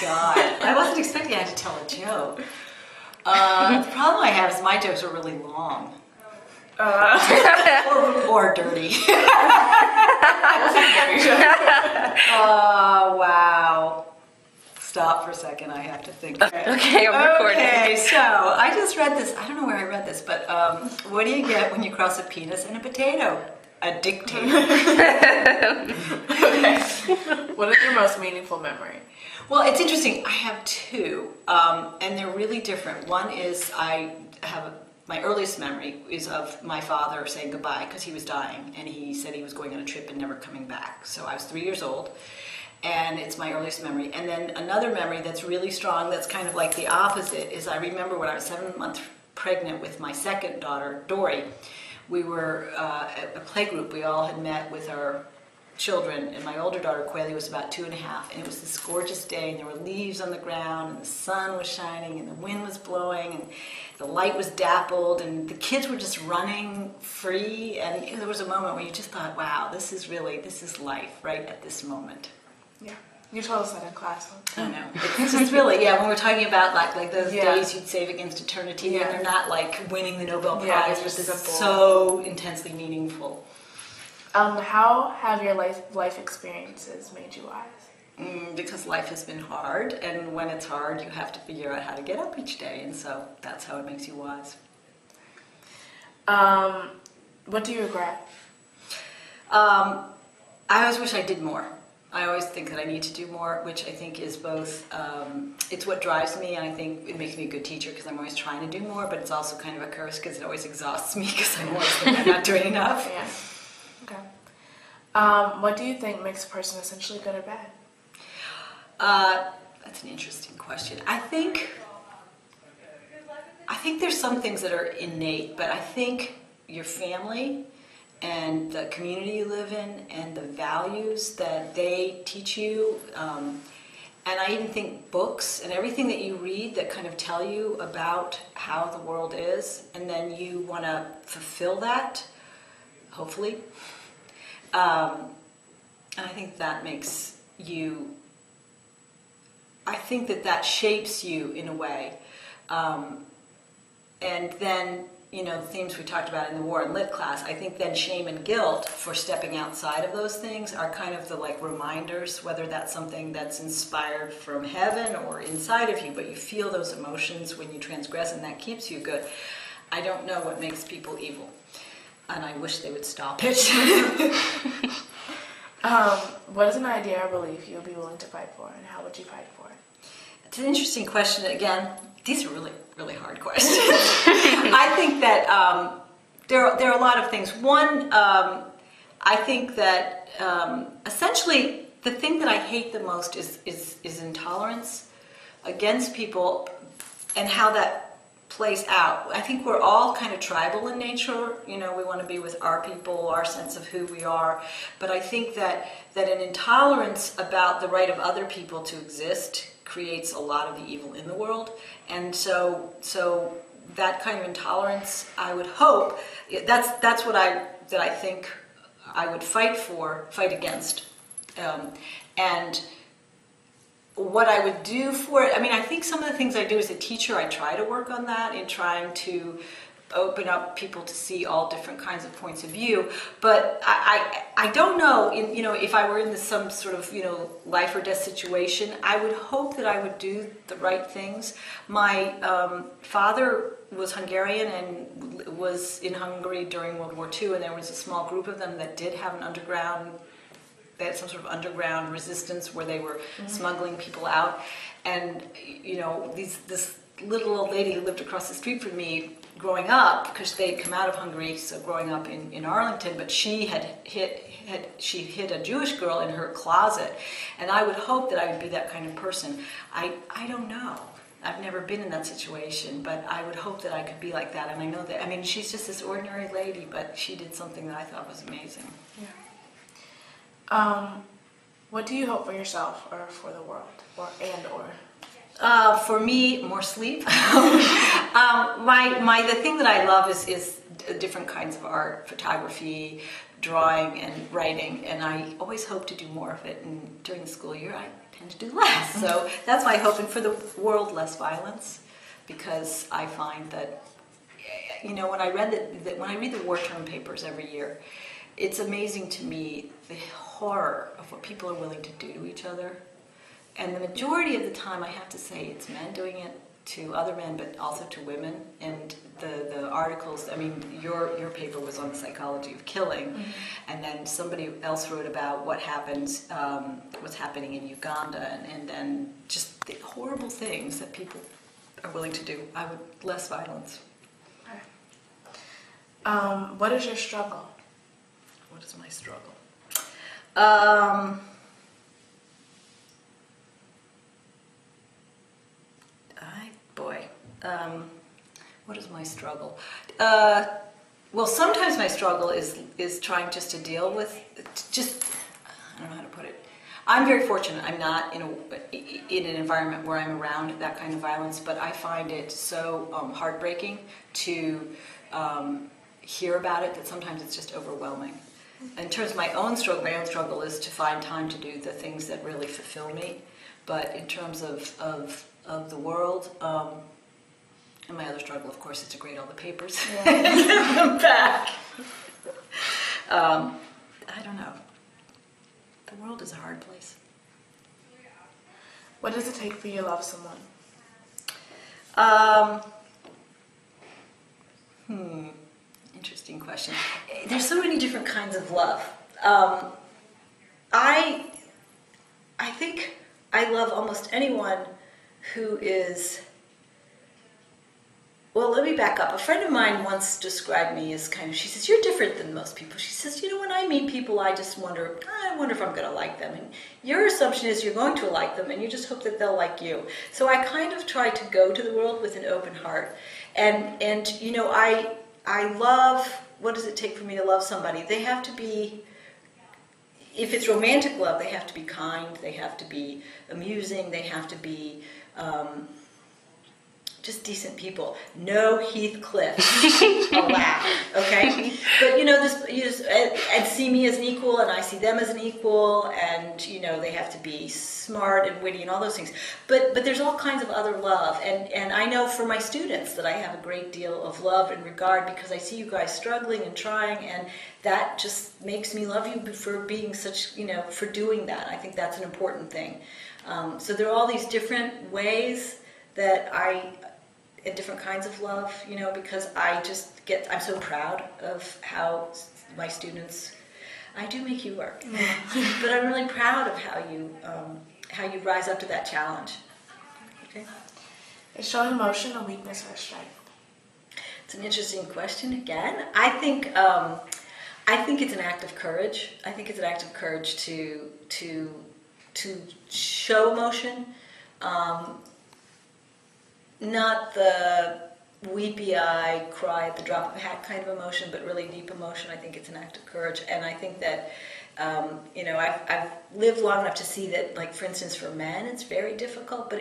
God. I wasn't expecting I had to tell a joke. The problem I have is my jokes are really long. Or dirty. Wow. Stop for a second, I have to think. Okay, I'm recording. Okay, so I just read this, I don't know where I read this, but what do you get when you cross a penis and a potato? A dictator. Okay. What is your most meaningful memory? Well, it's interesting. I have two, and they're really different. One is my earliest memory is of my father saying goodbye because he was dying, and he said he was going on a trip and never coming back. So I was 3 years old, and it's my earliest memory. And then another memory that's really strong, that's kind of like the opposite, is I remember when I was 7 months pregnant with my second daughter, Dory. We were at a playgroup. We all had met with our children, and my older daughter, Quayle, was about 2.5, and it was this gorgeous day, and there were leaves on the ground, and the sun was shining, and the wind was blowing, and the light was dappled, and the kids were just running free, and there was a moment where you just thought, wow, this is life right at this moment. Yeah. You told us that in class. I know. It's just really, when we're talking about like those days you'd save against eternity, and they're not like winning the Nobel Prize, but this is so intensely meaningful. How have your life experiences made you wise? Because life has been hard, and when it's hard, you have to figure out how to get up each day, and so that's how it makes you wise. What do you regret? I always wish I did more. I always think that I need to do more, which I think is both, it's what drives me, and I think it makes me a good teacher because I'm always trying to do more, but it's also kind of a curse because it always exhausts me because I always think I'm not doing enough. Yeah. Okay. What do you think makes a person essentially good or bad? That's an interesting question. I think there's some things that are innate, but I think your family and the community you live in and the values that they teach you, and I even think books and everything that you read that kind of tell you about how the world is, and then you want to fulfill that, hopefully. And I think that makes you, I think that shapes you in a way. And then, the themes we talked about in the War and Lit class, I think then shame and guilt for stepping outside of those things are kind of the reminders, whether that's something that's inspired from heaven or inside of you, but you feel those emotions when you transgress, and that keeps you good. I don't know what makes people evil, and I wish they would stop it. What is an idea or belief you would be willing to fight for, and how would you fight for it? It's an interesting question. Again, these are really, really hard questions. I think that there are a lot of things. One, I think that essentially the thing that I hate the most is intolerance against people and how that plays out. I think we're all kind of tribal in nature. We want to be with our people, our sense of who we are. But I think that an intolerance about the right of other people to exist creates a lot of the evil in the world. And so that kind of intolerance, I would hope, that's what I think I would fight against. And what I would do for it, I think some of the things I do as a teacher, I try to work on that in trying to open up people to see all different kinds of points of view. But I don't know, if I were in some sort of, life or death situation, I would hope that I would do the right things. My father was Hungarian and was in Hungary during World War II, and there was a small group of them that did have they had some sort of underground resistance where they were smuggling people out. And, this little old lady who lived across the street from me growing up, because they'd come out of Hungary, so growing up in Arlington, but she had hid a Jewish girl in her closet. And I would hope that I would be that kind of person. I don't know. I've never been in that situation, but I would hope that I could be like that. And I know that, she's just this ordinary lady, but she did something that I thought was amazing. Yeah. What do you hope for yourself or for the world, or? For me, more sleep. The thing that I love is different kinds of art, photography, drawing, and writing, and I always hope to do more of it. And during the school year, I tend tend to do less. So that's why I'm hoping for the world less violence, because I find that, when I read the war term papers every year, it's amazing to me the horror of what people are willing to do to each other. And the majority of the time, I have to say, it's men doing it to other men, but also to women. And the articles, your paper was on the psychology of killing, and then somebody else wrote about what happens, what's happening in Uganda, and then just the horrible things that people are willing to do. I would less violence. Okay. What is your struggle? What is my struggle? What is my struggle? Well, sometimes my struggle is trying just to deal with, I don't know how to put it. I'm very fortunate. I'm not in an environment where I'm around that kind of violence, but I find it so heartbreaking to hear about it that sometimes it's just overwhelming. In terms of my own struggle is to find time to do the things that really fulfill me. But in terms of the world, and my other struggle, of course, is to grade all the papers and give them back. I don't know. The world is a hard place. What does it take for you to love someone? Interesting question. There's so many different kinds of love. I think I love almost anyone who is. Well, let me back up. A friend of mine once described me as she says, you're different than most people. She says, when I meet people, I just wonder if I'm going to like them. And your assumption is you're going to like them, and you just hope that they'll like you. So I kind of try to go to the world with an open heart. And I love, what does it take for me to love somebody? They have to be, if it's romantic love, they have to be kind, they have to be amusing, they have to be just decent people. No Heathcliff allowed, okay? But and see me as an equal, and I see them as an equal, and they have to be smart and witty and all those things. But there's all kinds of other love, and I know for my students that I have a great deal of love and regard because I see you guys struggling and trying, and that just makes me love you for being such, for doing that. I think that's an important thing. So there are all these different ways that and different kinds of love, because I'm so proud of how my students, I do make you work, but I'm really proud of how you rise up to that challenge. Okay. Is showing emotion a weakness or a strength? It's an interesting question again. I think it's an act of courage. I think it's an act of courage to show emotion. Not the weepy eye, cry at the drop of a hat kind of emotion, but really deep emotion. I think it's an act of courage, and I think that I've lived long enough to see that, like for instance, for men, it's very difficult, but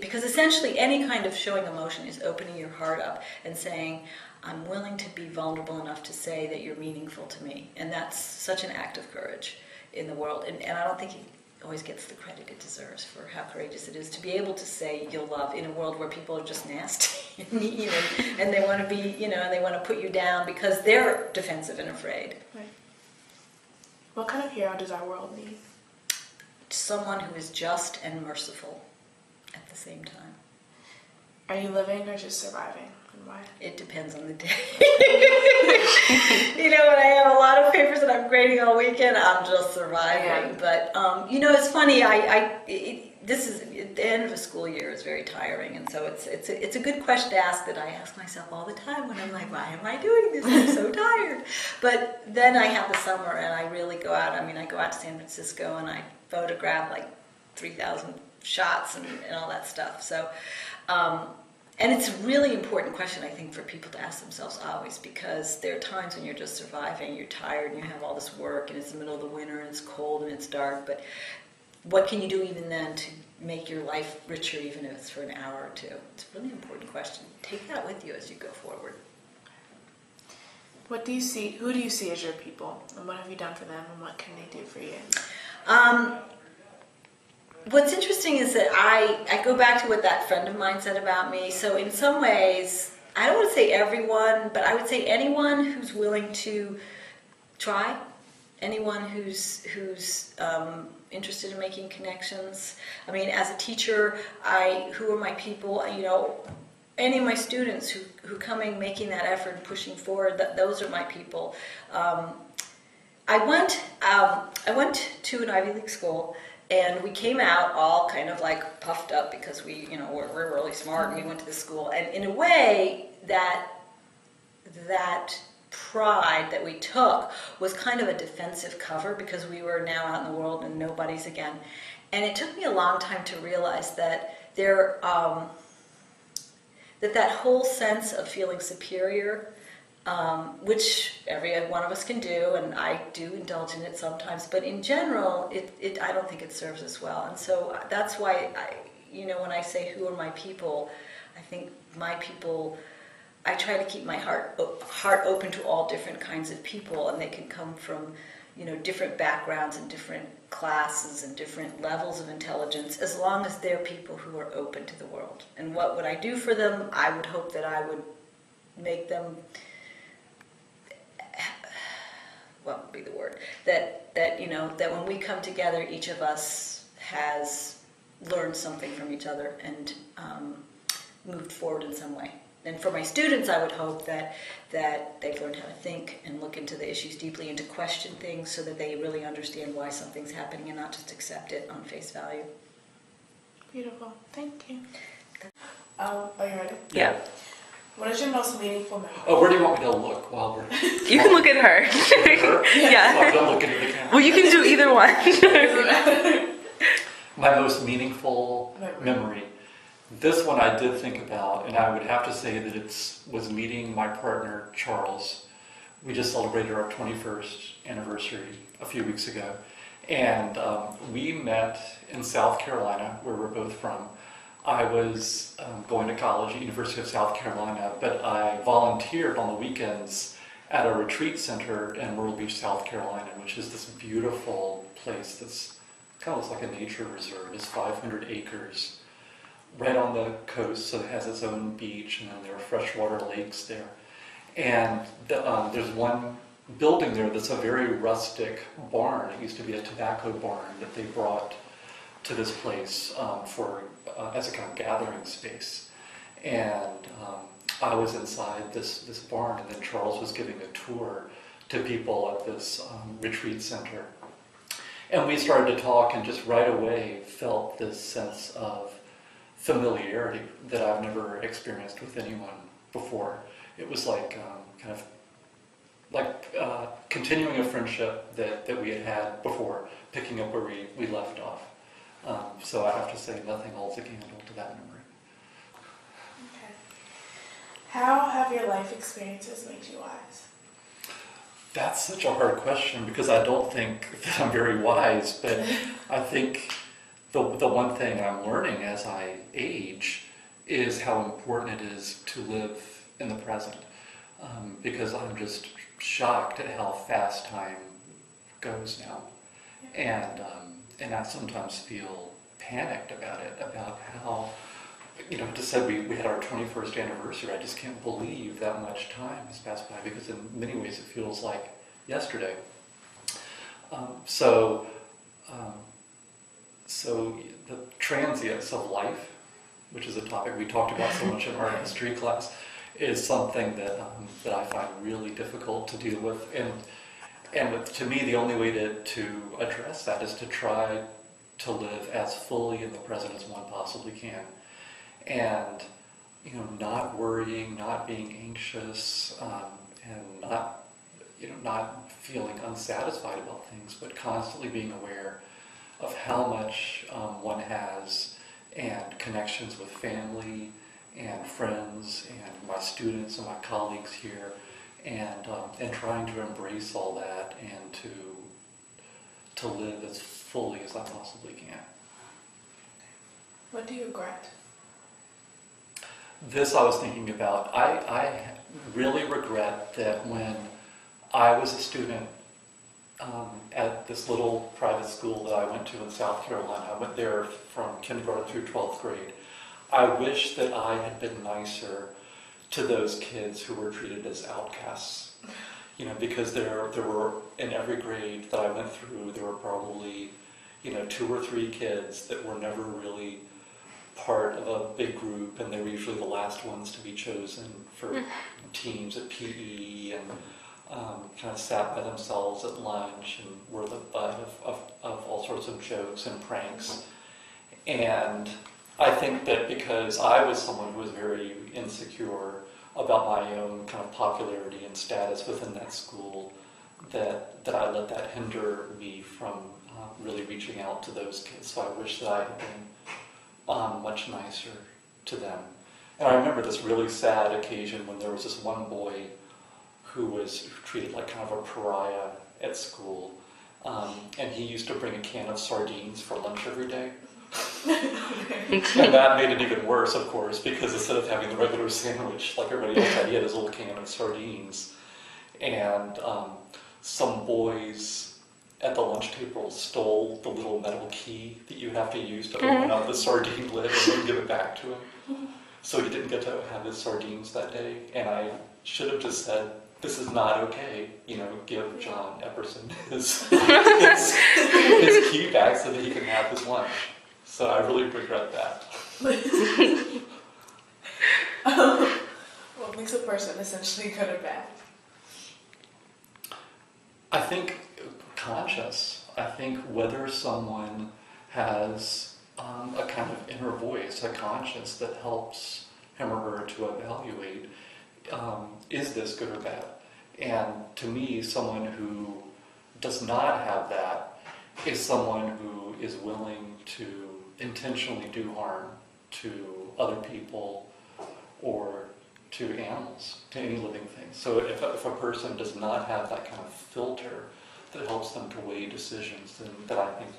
because essentially any kind of showing emotion is opening your heart up and saying, I'm willing to be vulnerable enough to say that you're meaningful to me, and that's such an act of courage in the world, and I don't think always gets the credit it deserves for how courageous it is to be able to say you'll love in a world where people are just nasty and mean and they want to be, and they want to put you down because they're defensive and afraid. Right. What kind of hero does our world need? Someone who is just and merciful at the same time. Are you living or just surviving? And why? It depends on the day. When I have a lot of papers that I'm grading all weekend, I'm just surviving. Yeah. But, it's funny, this is, at the end of a school year is very tiring, and so it's a good question to ask that I ask myself all the time when I'm like, why am I doing this? I'm so tired. But then I have the summer, and I really go out. I go out to San Francisco, and I photograph like 3,000 shots and all that stuff. So, and it's a really important question, I think, for people to ask themselves always, because there are times when you're just surviving, you're tired, and you have all this work, and it's the middle of the winter, and it's cold, and it's dark, but what can you do even then to make your life richer, even if it's for an hour or two? It's a really important question. Take that with you as you go forward. Who do you see as your people, and what have you done for them, and what can they do for you? What's interesting is that I go back to what that friend of mine said about me. So in some ways, I don't want to say everyone, but I would say anyone who's willing to try, anyone who's interested in making connections. I mean, as a teacher, who are my people? You know, any of my students who coming, making that effort and pushing forward, those are my people. I went to an Ivy League school, and we came out all kind of like puffed up because we're really smart, and we went to the school. And in a way, that pride that we took was kind of a defensive cover because we were now out in the world and nobody's again. And it took me a long time to realize that that whole sense of feeling superior, which every one of us can do, and I do indulge in it sometimes, but in general, I don't think it serves us well. And so that's why when I say who are my people, I think my people, I try to keep my heart open to all different kinds of people, and they can come from different backgrounds and different classes and different levels of intelligence, as long as they're people who are open to the world. And what would I do for them? I would hope that I would make them, what would be the word? That when we come together, each of us has learned something from each other and moved forward in some way. And for my students, I would hope that they've learned how to think and look into the issues deeply and to question things so that they really understand why something's happening and not just accept it on face value. Beautiful. Thank you. Are you ready? Yeah. What is your most meaningful memory? Oh, where do you want me to look while we're... You can look at her. Yeah. Oh, don't look into the camera. Well, you can do either one. My most meaningful memory. This one I did think about, and I would have to say that it was meeting my partner, Charles. We just celebrated our 21st anniversary a few weeks ago. And we met in South Carolina, where we're both from. I was going to college at University of South Carolina, but I volunteered on the weekends at a retreat center in Myrtle Beach, South Carolina, which is this beautiful place that's kind of looks like a nature reserve. It's 500 acres. Right on the coast, so it has its own beach, and then there are freshwater lakes there. And there's one building there that's a very rustic barn. It used to be a tobacco barn that they brought to this place as a kind of gathering space. And I was inside this barn, and then Charles was giving a tour to people at this retreat center. And we started to talk, and just right away felt this sense of familiarity that I've never experienced with anyone before. It was like continuing a friendship that we had before, picking up where we left off. So I have to say nothing holds a candle to that memory. Okay. How have your life experiences made you wise? That's such a hard question because I don't think that I'm very wise, but I think the one thing I'm learning as I age is how important it is to live in the present, because I'm just shocked at how fast time goes now, and I sometimes feel panicked about it, about how, just said we had our 21st anniversary. I just can't believe that much time has passed by because in many ways it feels like yesterday. So the transience of life, which is a topic we talked about so much in art history class, is something that I find really difficult to deal with. And to me, the only way to address that is to try to live as fully in the present as one possibly can. And, not worrying, not being anxious, and not feeling unsatisfied about things, but constantly being aware of how much one has and connections with family and friends and my students and my colleagues here, and trying to embrace all that and to live as fully as I possibly can. What do you regret? This I was thinking about. I really regret that when I was a student, at this little private school that I went to in South Carolina. I went there from kindergarten through 12th grade. I wish that I had been nicer to those kids who were treated as outcasts. You know, because there were, in every grade that I went through, there were probably, 2 or 3 kids that were never really part of a big group, and they were usually the last ones to be chosen for teams at PE, and kind of sat by themselves at lunch and were the butt of all sorts of jokes and pranks. And I think that because I was someone who was very insecure about my own kind of popularity and status within that school, that I let that hinder me from really reaching out to those kids. So I wish that I had been much nicer to them. And I remember this really sad occasion when there was this one boy who was treated like kind of a pariah at school. And he used to bring a can of sardines for lunch every day. And that made it even worse, of course, because instead of having the regular sandwich like everybody else had, he had his little can of sardines. And some boys at the lunch table stole the little metal key that you have to use to open up the sardine lid and then give it back to him. So he didn't get to have his sardines that day. And I should have just said, this is not okay, give John Epperson his key back so that he can have his lunch. So I really regret that. What makes a person essentially good or bad? I think conscious. I think whether someone has a kind of inner voice, a conscience that helps him or her to evaluate, is this good or bad? And to me, someone who does not have that is someone who is willing to intentionally do harm to other people or to animals, to any living thing. So if a person does not have that kind of filter that helps them to weigh decisions, then I think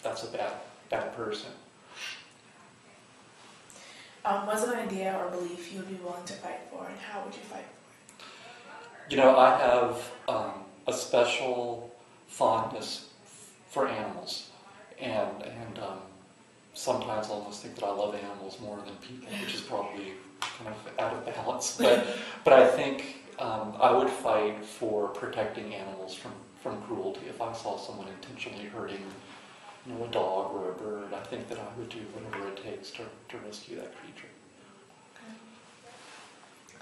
that's a bad person. What's an idea or belief you would be willing to fight for, and how would you fight for it? I have a special fondness for animals, and sometimes I almost think that I love animals more than people, which is probably kind of out of balance. But I think I would fight for protecting animals from cruelty. If I saw someone intentionally hurting a dog or a bird, I think that I would do whatever it takes to rescue that creature.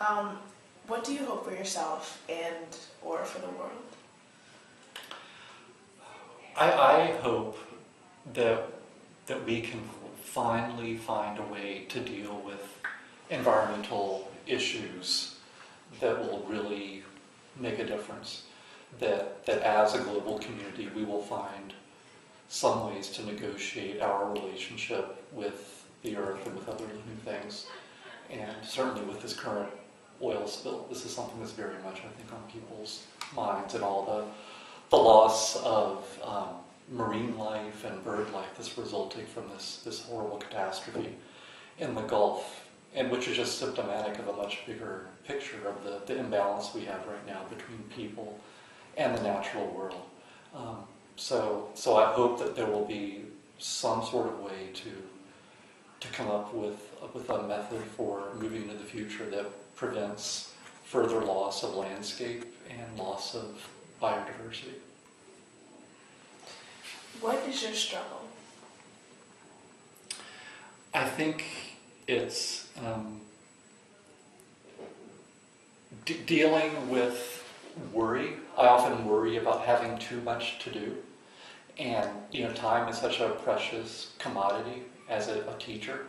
Okay. What do you hope for yourself and or for the world? I hope that we can finally find a way to deal with environmental issues that will really make a difference. That as a global community we will find some ways to negotiate our relationship with the earth and with other living things. And certainly with this current oil spill, this is something that's very much, I think, on people's minds, and all the loss of marine life and bird life that's resulting from this horrible catastrophe in the Gulf, and which is just symptomatic of a much bigger picture of the imbalance we have right now between people and the natural world. So I hope that there will be some sort of way to come up with a method for moving into the future that prevents further loss of landscape and loss of biodiversity. What is your struggle? I think it's dealing with worry. I often worry about having too much to do. And, time is such a precious commodity as a teacher.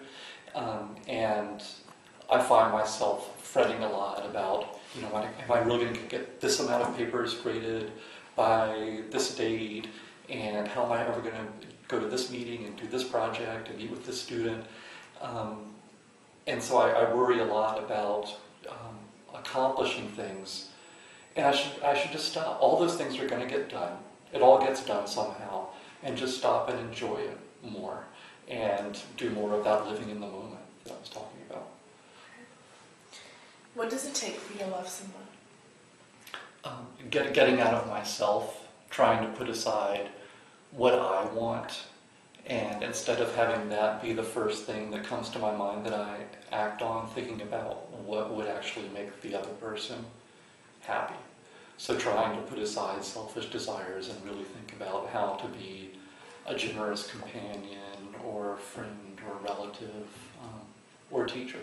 And I find myself fretting a lot about, am I really going to get this amount of papers graded by this date? And how am I ever going to go to this meeting and do this project and meet with this student? And so I worry a lot about accomplishing things. And I should just stop. All those things are going to get done. It all gets done somehow. And just stop and enjoy it more. And do more of that living in the moment that I was talking about. What does it take for you to love someone? Getting out of myself trying to put aside what I want, and instead of having that be the first thing that comes to my mind that I act on, thinking about what would actually make the other person happy. So trying to put aside selfish desires and really think about how to be a generous companion or friend or relative or teacher.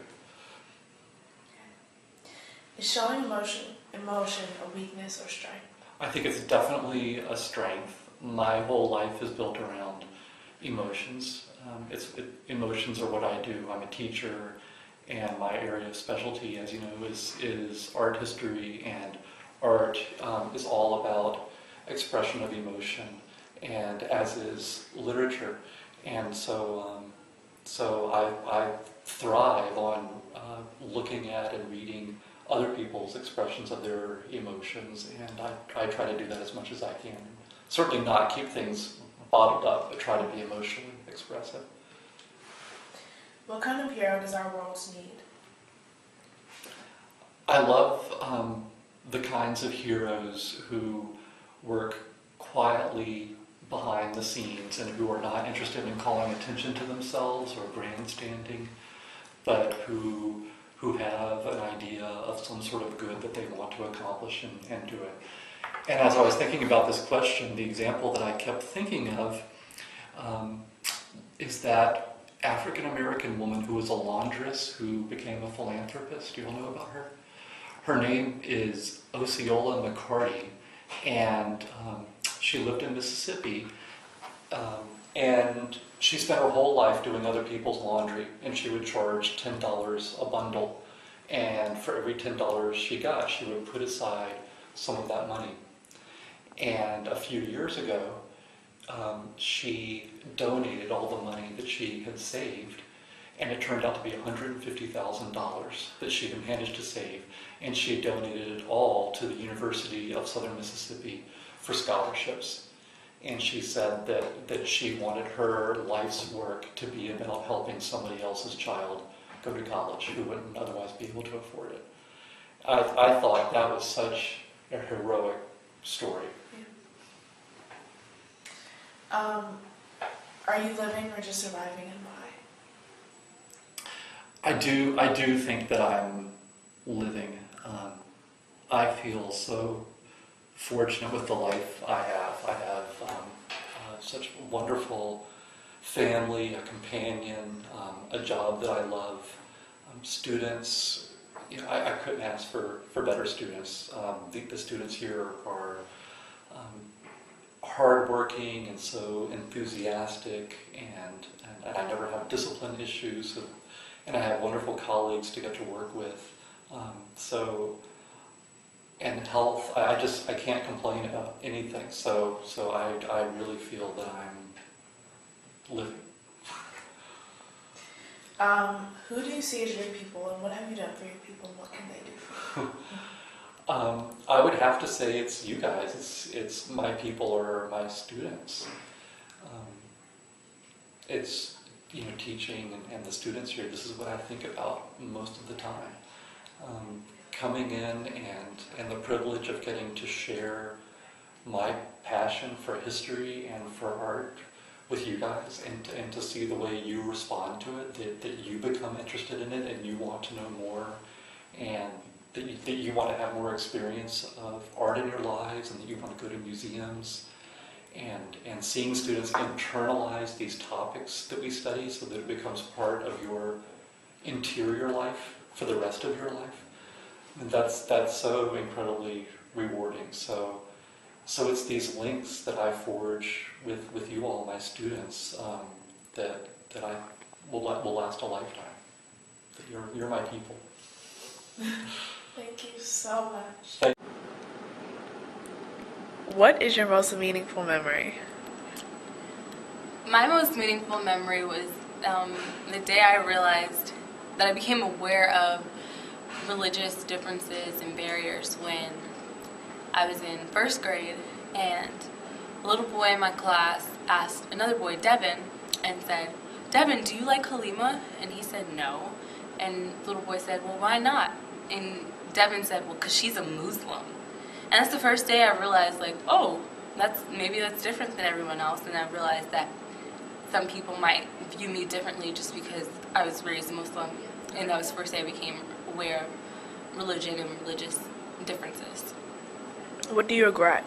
Is showing emotion a weakness or strength? I think it's definitely a strength. My whole life is built around emotions. Emotions are what I do. I'm a teacher, and my area of specialty, as you know, is art history, and art is all about expression of emotion, and as is literature. And so I thrive on looking at and reading other people's expressions of their emotions, and I try to do that as much as I can. Certainly not keep things bottled up, but try to be emotionally expressive. What kind of hero does our world need? I love the kinds of heroes who work quietly behind the scenes and who are not interested in calling attention to themselves or grandstanding, but who have an idea of some sort of good that they want to accomplish and do it. And as I was thinking about this question, the example that I kept thinking of is that African-American woman who was a laundress who became a philanthropist. Do you all know about her? Her name is Osceola McCarty, and she lived in Mississippi, and she spent her whole life doing other people's laundry, and she would charge $10 a bundle, and for every $10 she got, she would put aside some of that money. And a few years ago, she donated all the money that she had saved, and it turned out to be $150,000 that she had managed to save, and she donated it all to the University of Southern Mississippi for scholarships. And she said that she wanted her life's work to be about helping somebody else's child go to college who wouldn't otherwise be able to afford it. I thought that was such a heroic story. Are you living or just surviving, and why? I do think that I'm living. I feel so fortunate with the life I have. I have such a wonderful family, a companion, a job that I love, students. You know, I couldn't ask for better students. The students here are hardworking and so enthusiastic, and I never have discipline issues, and I have wonderful colleagues to get to work with. And health, I can't complain about anything. So I really feel that I'm living. Who do you see as your people, and what have you done for your people, and what can they do for you? I would have to say it's you guys. It's my people or my students. It's teaching and the students here. This is what I think about most of the time. Coming in and the privilege of getting to share my passion for history and for art with you guys, and to see the way you respond to it, that you become interested in it and you want to know more, and that you want to have more experience of art in your lives, and that you want to go to museums, and seeing students internalize these topics that we study so that it becomes part of your interior life for the rest of your life. And that's so incredibly rewarding. So it's these links that I forge with you all, my students, that I will last a lifetime. That you're my people. Thank you so much. What is your most meaningful memory? My most meaningful memory was the day I realized that I became aware of religious differences and barriers when I was in first grade, and a little boy in my class asked another boy, Devin, and said, "Devin, do you like Haleema?" And he said no. And the little boy said, "Well, why not?" And Devin said, "Well, 'cause she's a Muslim." And that's the first day I realized, like, oh, maybe that's different than everyone else, and I realized that some people might view me differently just because I was raised Muslim, and that was the first day I became aware of religion and religious differences. What do you regret?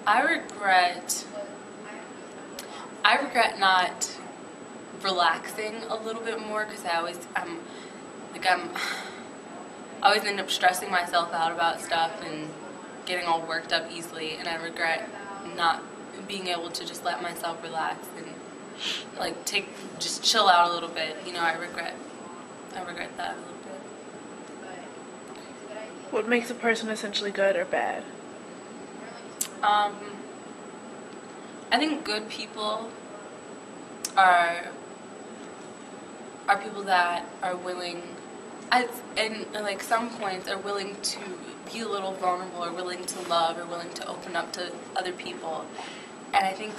I regret not relaxing a little bit more, because I always end up stressing myself out about stuff and getting all worked up easily, and I regret not being able to just let myself relax and like just chill out a little bit. I regret that a little bit. What makes a person essentially good or bad? I think good people are people that are willing, and like some points are willing to be a little vulnerable, or willing to love, or willing to open up to other people. And I think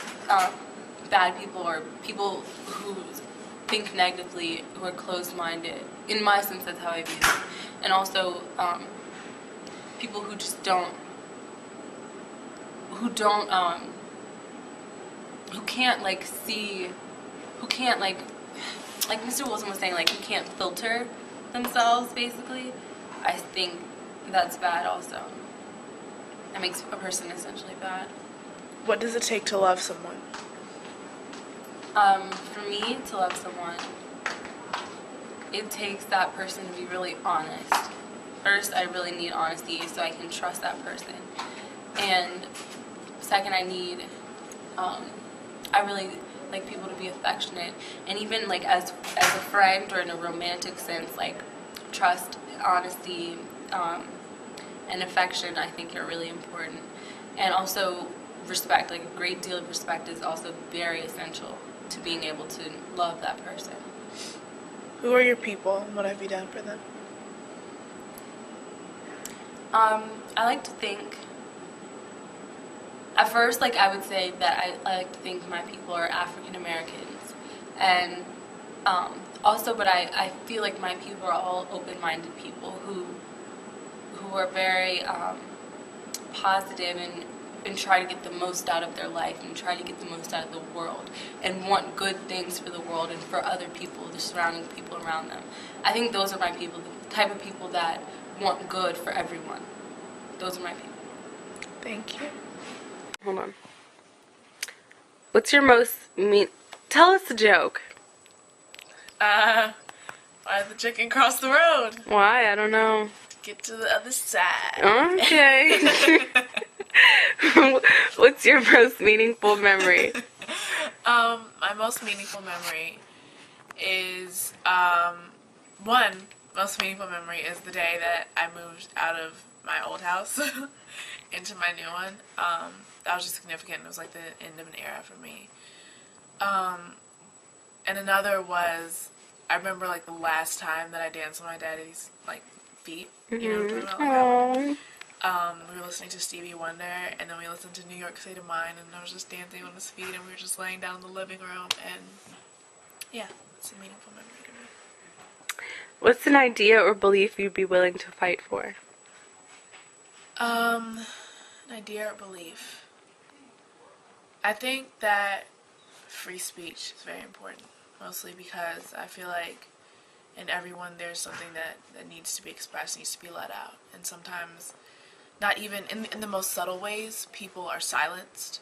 bad people are people who think negatively, who are closed-minded. In my sense, that's how I view them. And also people who just who can't like see, who can't like Mr. Wilson was saying, like, who can't filter themselves, basically. I think that's bad also. That makes a person essentially bad. What does it take to love someone? For me, to love someone, it takes that person to be really honest. First, I really need honesty so I can trust that person. And second, I really like people to be affectionate. And even like as a friend, or in a romantic sense, like trust, honesty, and affection, I think are really important. And also respect, like a great deal of respect is also very essential to being able to love that person. Who are your people, and what have you done for them? I like to think, at first, like I would say that I like to think my people are African Americans, and also, but I feel like my people are all open-minded people who are very positive and try to get the most out of their life, and try to get the most out of the world, and want good things for the world and for other people, the surrounding people around them. I think those are my people, the type of people that want good for everyone. Those are my people. Thank you. Hold on. What's your tell us a joke. Why the chicken cross the road? Why? I don't know. Get to the other side. Okay. What's your most meaningful memory? My most meaningful memory is, most meaningful memory is the day that I moved out of my old house into my new one. That was just significant. It was like the end of an era for me. And another was, I remember like the last time that I danced with my daddy's like feet. You know what I'm talking about? We were listening to Stevie Wonder, and then we listened to New York State of Mind, and I was just dancing on his feet, and we were just laying down in the living room, and yeah, it's a meaningful memory to me. What's an idea or belief you'd be willing to fight for? An idea or belief. I think that free speech is very important, mostly because I feel like in everyone there's something that needs to be expressed, needs to be let out. And sometimes, not even in the most subtle ways, people are silenced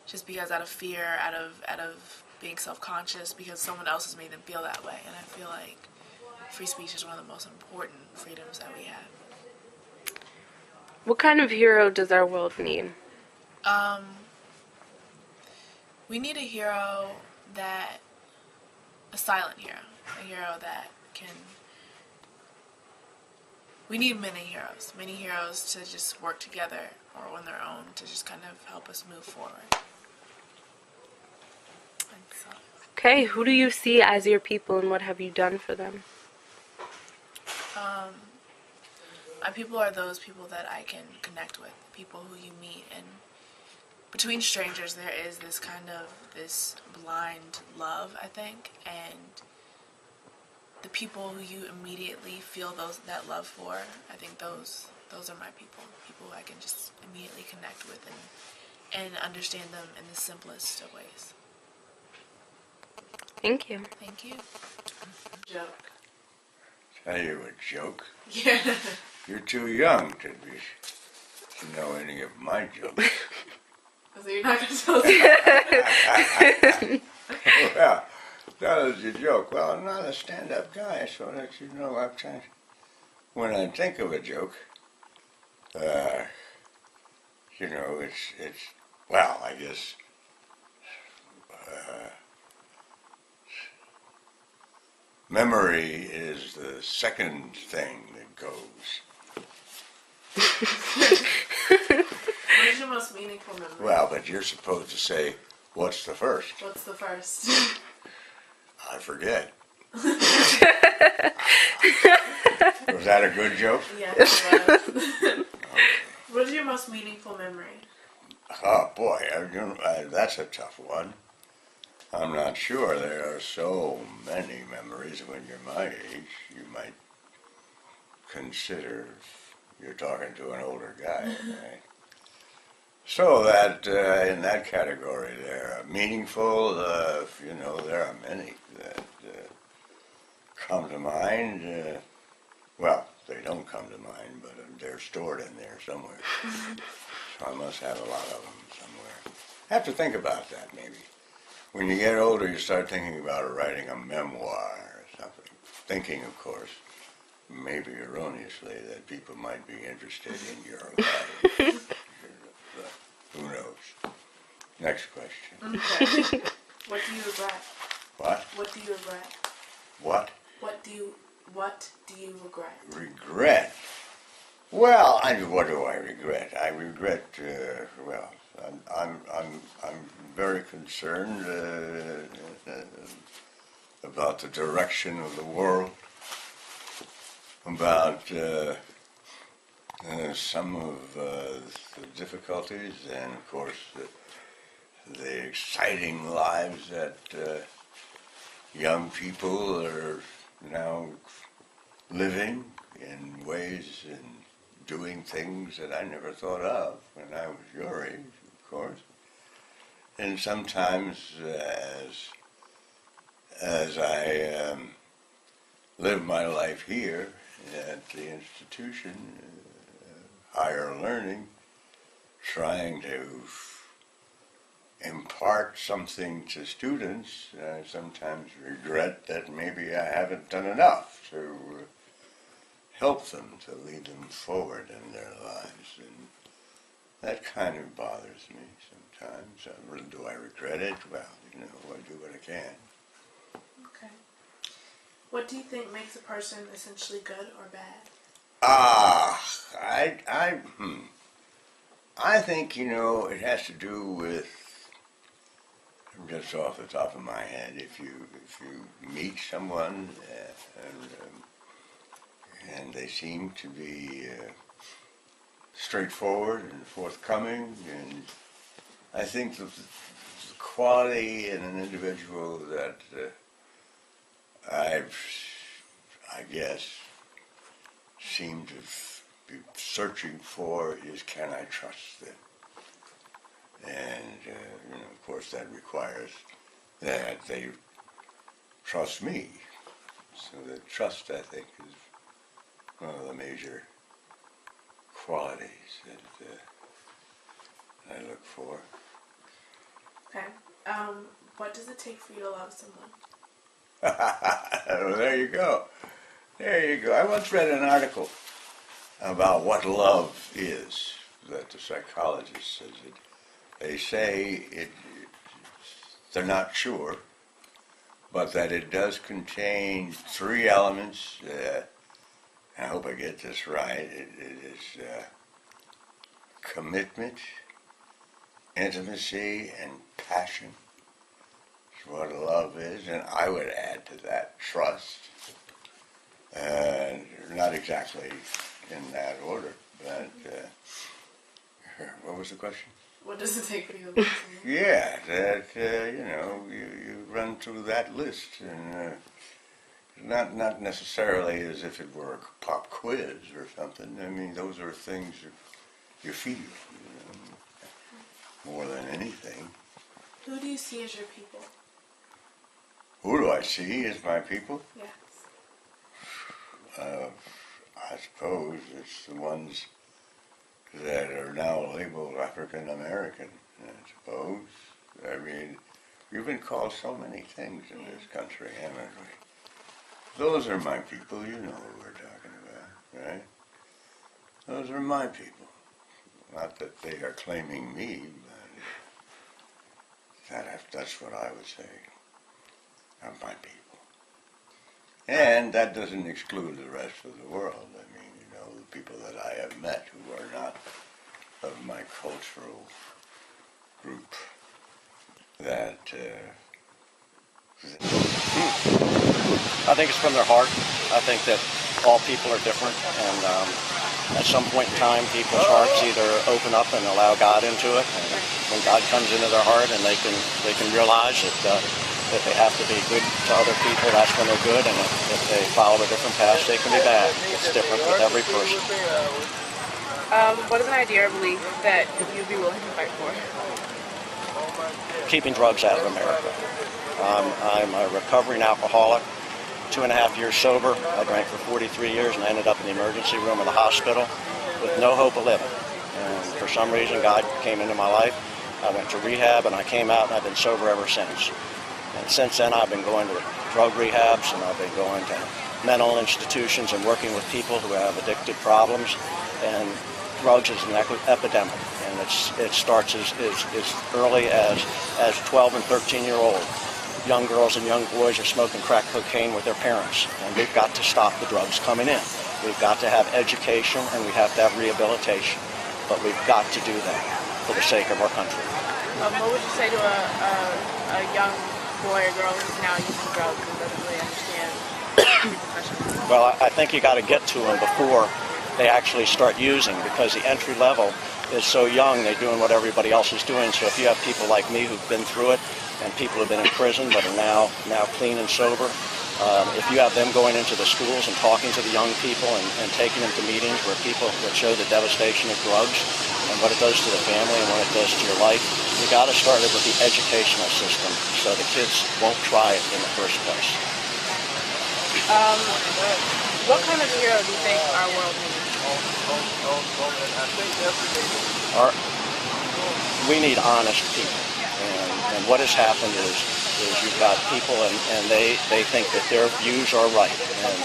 just because out of fear, out of being self-conscious, because someone else has made them feel that way. And I feel like free speech is one of the most important freedoms that we have. What kind of hero does our world need? We need a hero a silent hero, a hero that can, we need many heroes to just work together or on their own to just kind of help us move forward. Okay, who do you see as your people, and what have you done for them? My people are those people that I can connect with, people who you meet, and between strangers there is this blind love, I think, and the people who you immediately feel that love for, I think those those are my people. People I can just immediately connect with and understand them in the simplest of ways. Thank you. Thank you. Joke. Tell you a joke. Yeah. You're too young to know any of my jokes. So you're not going to tell us. Well, that was a joke. Well, I'm not a stand-up guy, so that you know, when I think of a joke, you know, it's well, I guess. Memory is the second thing that goes. What is your most meaningful memory? Well, but you're supposed to say, what's the first? What's the first? I forget. Was that a good joke? Yes, it was. What is your most meaningful memory? Oh, boy, that's a tough one. I'm not sure. There are so many memories. When you're my age, you might consider you're talking to an older guy, right? So that in that category there, meaningful, you know, there are many that come to mind. Well, they don't come to mind, but they're stored in there somewhere. So I must have a lot of them somewhere. Have to think about that, maybe. When you get older, you start thinking about writing a memoir or something. Thinking, of course, maybe erroneously, that people might be interested in your life. Who knows? Next question. Okay. What do you regret? What? What do you regret? What? What do you regret? Regret? Well, what do I regret? I regret. Well, I'm very concerned about the direction of the world, about some of the difficulties, and of course the exciting lives that young people are now living in ways and doing things that I never thought of when I was your age, of course. And sometimes as I live my life here at the institution, higher learning, trying to impart something to students, I sometimes regret that maybe I haven't done enough to help them, to lead them forward in their lives. And that kind of bothers me sometimes. Do I regret it? Well, you know, I do what I can. Okay. What do you think makes a person essentially good or bad? I think, you know, it has to do with, just off the top of my head, if you meet someone and they seem to be straightforward and forthcoming, and I think the quality in an individual that I guess, seem to be searching for is, can I trust them? And, you know, of course, that requires that they trust me. So the trust, I think, is one of the major qualities that I look for. Okay. What does it take for you to love someone? Well, there you go. There you go. I once read an article about what love is, that the psychologist says it. They say they're not sure, but that it does contain three elements. I hope I get this right. It is commitment, intimacy, and passion. That's what love is, and I would add to that trust. Not exactly in that order, but what was the question? What does it take for you to love someone? Yeah, that, you know, you run through that list, and not necessarily as if it were a pop quiz or something. I mean, those are things you feel, more than anything. Who do you see as your people? Who do I see as my people? Yes. I suppose it's the ones that are now labeled African American, I suppose. I mean, we've been called so many things in this country, haven't we? Those are my people, you know who we're talking about, right? Those are my people. Not that they are claiming me, but that's what I would say. Are my people. And that doesn't exclude the rest of the world. I mean, the people that I have met who are not of my cultural group that I think it's from their heart. I think that all people are different, and at some point in time, people's hearts either open up and allow God into it, and when God comes into their heart and they can realize that if they have to be good to other people, that's when they're good, and if they follow a different path, they can be bad. It's different with every person. What is an idea or belief that you'd be willing to fight for? Keeping drugs out of America. I'm a recovering alcoholic, 2.5 years sober. I drank for 43 years and I ended up in the emergency room of the hospital with no hope of living. And for some reason, God came into my life. I went to rehab and I came out and I've been sober ever since. And since then, I've been going to drug rehabs and I've been going to mental institutions and working with people who have addictive problems. And drugs is an epidemic, and it starts as early as 12 and 13-year-old. Young girls and young boys are smoking crack cocaine with their parents, and we've got to stop the drugs coming in. We've got to have education and we have to have rehabilitation, but we've got to do that for the sake of our country. What would you say to a young boy or girl who's now using drugs and doesn't really understand repercussions? Well, I think you got to get to them before they actually start using, because the entry level is so young, they're doing what everybody else is doing. So if you have people like me who've been through it, and people who've been in prison but are now clean and sober, if you have them going into the schools and talking to the young people and taking them to meetings where people that show the devastation of drugs and what it does to the family and what it does to your life, you got to start it with the educational system so the kids won't try it in the first place. What kind of hero do you think our world needs? We need honest people. And what has happened is you've got people and they think that their views are right. And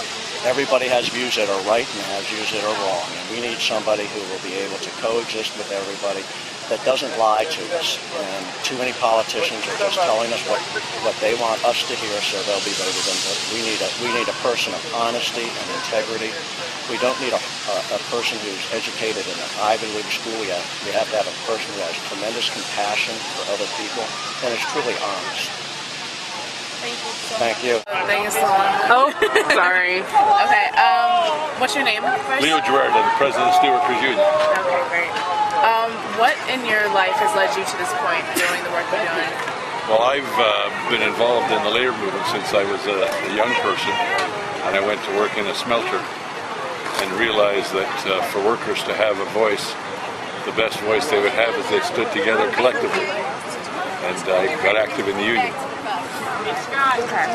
everybody has views that are right and has views that are wrong. And we need somebody who will be able to coexist with everybody, that doesn't lie to us. And too many politicians are just telling us what they want us to hear, so they'll be voted in. But we need a person of honesty and integrity. We don't need a person who's educated in an Ivy League school. We have to have a person who has tremendous compassion for other people and is truly honest. Thank you. Thank you so much. Oh, sorry. Okay, what's your name first? Leo Gerard, I'm the president of Steelworkers Union. Okay, great. What in your life has led you to this point, doing the work you're doing? Well, I've been involved in the labor movement since I was a young person, and I went to work in a smelter and realized that for workers to have a voice, the best voice they would have is they stood together collectively. And I got active in the union. Okay.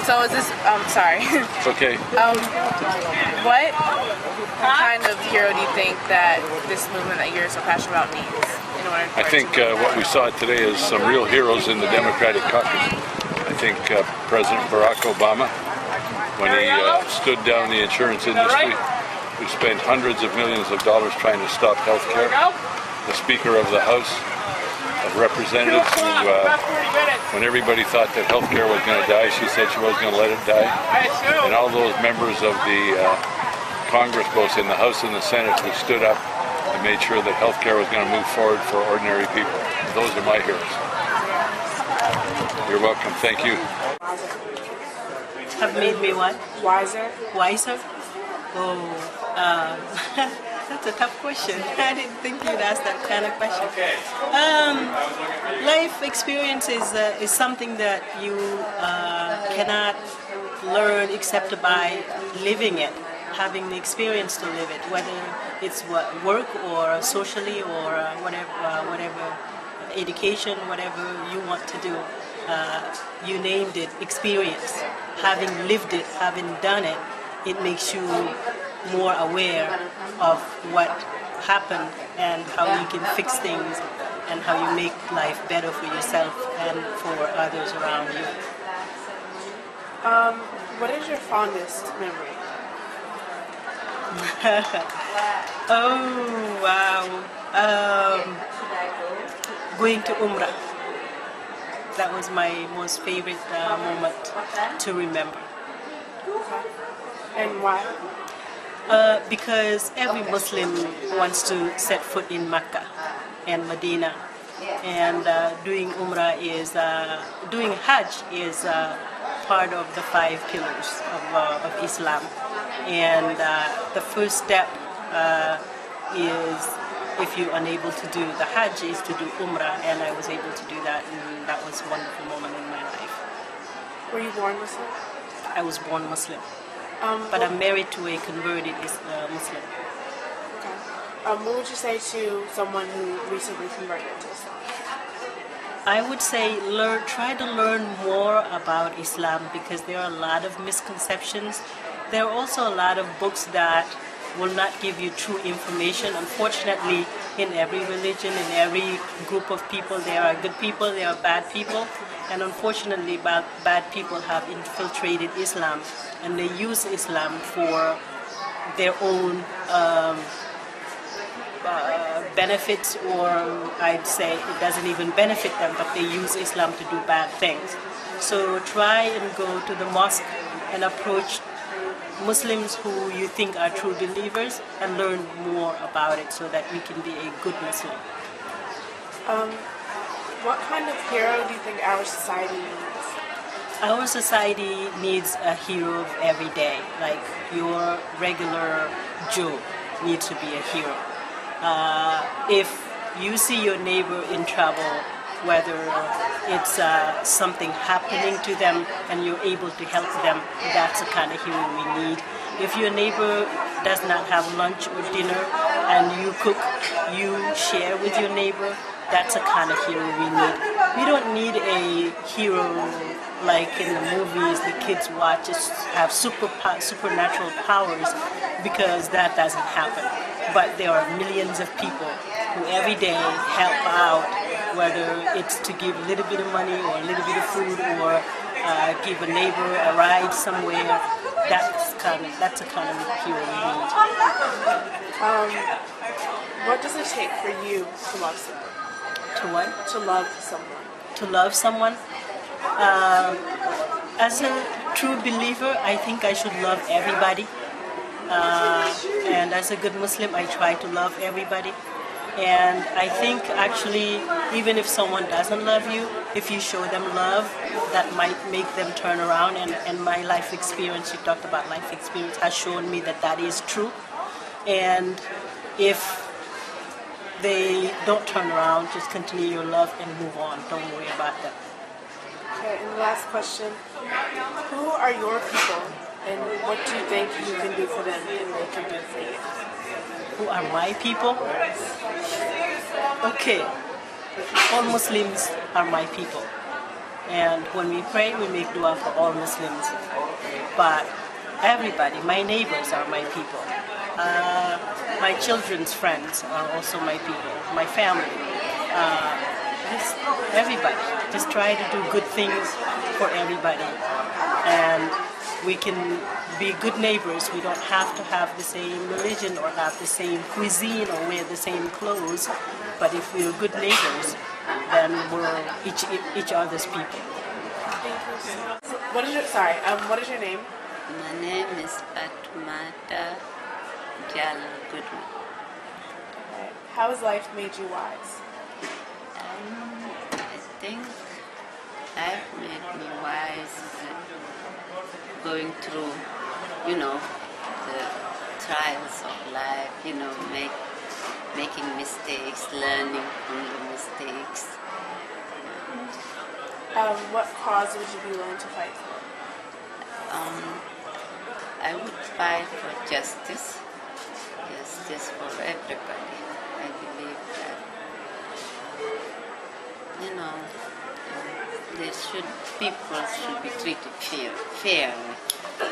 So is this, sorry. It's okay. What kind of hero do you think that this movement that you're so passionate about needs in order to... I think what we saw today is some real heroes in the Democratic caucus. I think President Barack Obama, when he stood down the insurance industry, we spent hundreds of millions of dollars trying to stop health care. The Speaker of the House of Representatives, who, when everybody thought that health care was going to die, she said she wasn't going to let it die. And all those members of the Congress, both in the House and the Senate, who stood up and made sure that health care was going to move forward for ordinary people. Those are my heroes. You're welcome. Thank you. Have made me what? Wiser? Wiser? Oh, that's a tough question. I didn't think you'd ask that kind of question. life experience is something that you cannot learn except by living it, having the experience to live it, whether it's work or socially or whatever education, whatever you want to do. You named it experience. Having lived it, having done it, it makes you more aware of what happened and how you can fix things and how you make life better for yourself and for others around you. What is your fondest memory? Oh, wow. Going to Umrah. That was my most favorite moment to remember. And why? Because every Muslim wants to set foot in Mecca and Medina, and doing Umrah is doing Hajj is part of the 5 pillars of Islam, and the first step is, if you're unable to do the Hajj, is to do Umrah, and I was able to do that, and that was a wonderful moment in my life. Were you born Muslim? I was born Muslim, but I'm married to a converted Muslim. Okay. What would you say to someone who recently converted to Islam? I would say try to learn more about Islam, because there are a lot of misconceptions. There are also a lot of books that will not give you true information. Unfortunately, in every religion, in every group of people, there are good people, there are bad people, and unfortunately bad people have infiltrated Islam, and they use Islam for their own benefits, or I'd say it doesn't even benefit them, but they use Islam to do bad things. So try and go to the mosque and approach Muslims who you think are true believers and learn more about it so that we can be a good Muslim. What kind of hero do you think our society needs? Our society needs a hero of every day, like your regular Joe needs to be a hero. If you see your neighbor in trouble, whether it's something happening to them and you're able to help them, that's the kind of hero we need. If your neighbor does not have lunch or dinner and you cook, you share with your neighbor, that's the kind of hero we need. We don't need a hero like in the movies the kids watch, just have supernatural powers, because that doesn't happen. But there are millions of people who every day help out, whether it's to give a little bit of money or a little bit of food, or give a neighbor a ride somewhere. That's the kind of hero we need. What does it take for you to love someone? To what? To love someone. To love someone? As a true believer, I think I should love everybody. And as a good Muslim, I try to love everybody. And I think actually, even if someone doesn't love you, if you show them love, that might make them turn around. And my life experience, you talked about life experience, has shown me that that is true. And if they don't turn around, just continue your love and move on. Don't worry about them. Okay, and the last question. Who are your people, and what do you think you can do for them and they can do for you? Who are my people? Okay, all Muslims are my people. And when we pray, we make dua for all Muslims. But everybody, my neighbors are my people. My children's friends are also my people, my family. Just everybody. Just try to do good things for everybody. And we can be good neighbors. We don't have to have the same religion or have the same cuisine or wear the same clothes. But if we're good neighbors, then we're each other's people. What is your name? My name is Patumata Jala Goodman. How has life made you wise? I think life made me wise going through, the trials of life, making mistakes, learning from the mistakes. What cause would you be willing to fight for? I would fight for justice. Justice for everybody. I believe that, people should be treated fairly.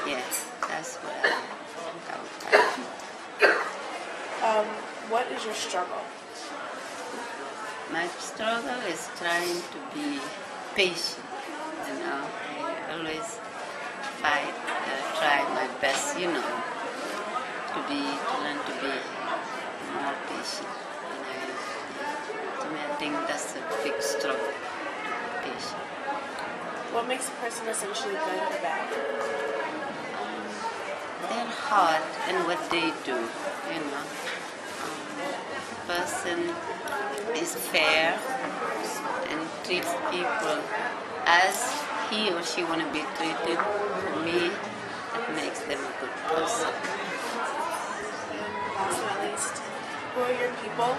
Yes, that's what I think I would fight for. What is your struggle? My struggle is trying to be patient. I always fight, try my best, to learn to be more patient. To me, I think that's a big struggle, patient. What makes a person essentially good or bad? Their heart and what they do, person is fair and treats people as he or she want to be treated. For me, that makes them a good person. And last but not least, who are your people,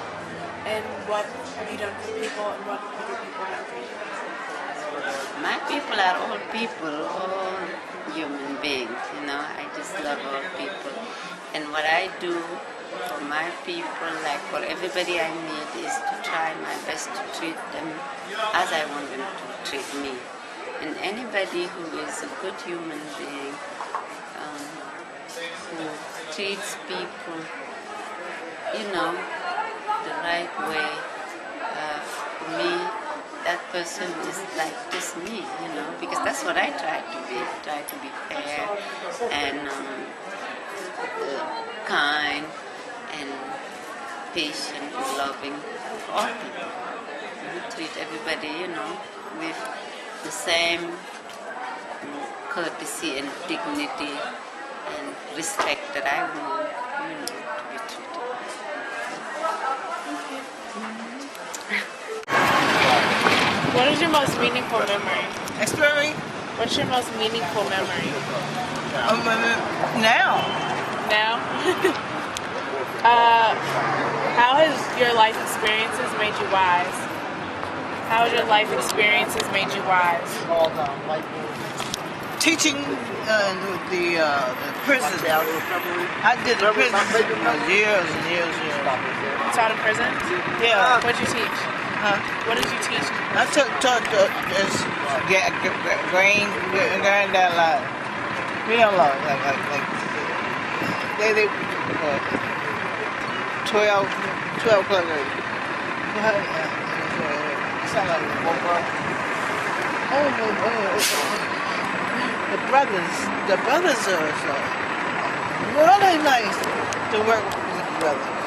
and what have you done for people, and what have your people done for you? My people are all people, all human beings. I just love all people. And what I do for my people, like for everybody I meet, is to try my best to treat them as I want them to treat me. And anybody who is a good human being, who treats people, the right way, for me, that person is like just me, because that's what I try to be fair and kind and patient and loving for all people. Treat everybody, with the same courtesy and dignity and respect that I want, to be treated. What is your most meaningful memory? Experience? What's your most meaningful memory? Now. Now? How has your life experiences made you wise? How has your life experiences made you wise? Teaching the prison. I did the prison for years and years. You taught in prison? Yeah. What did you teach? Huh? What did you teach? I taught this grain that like they 12 o'clock. The brothers are really nice to work with the brothers.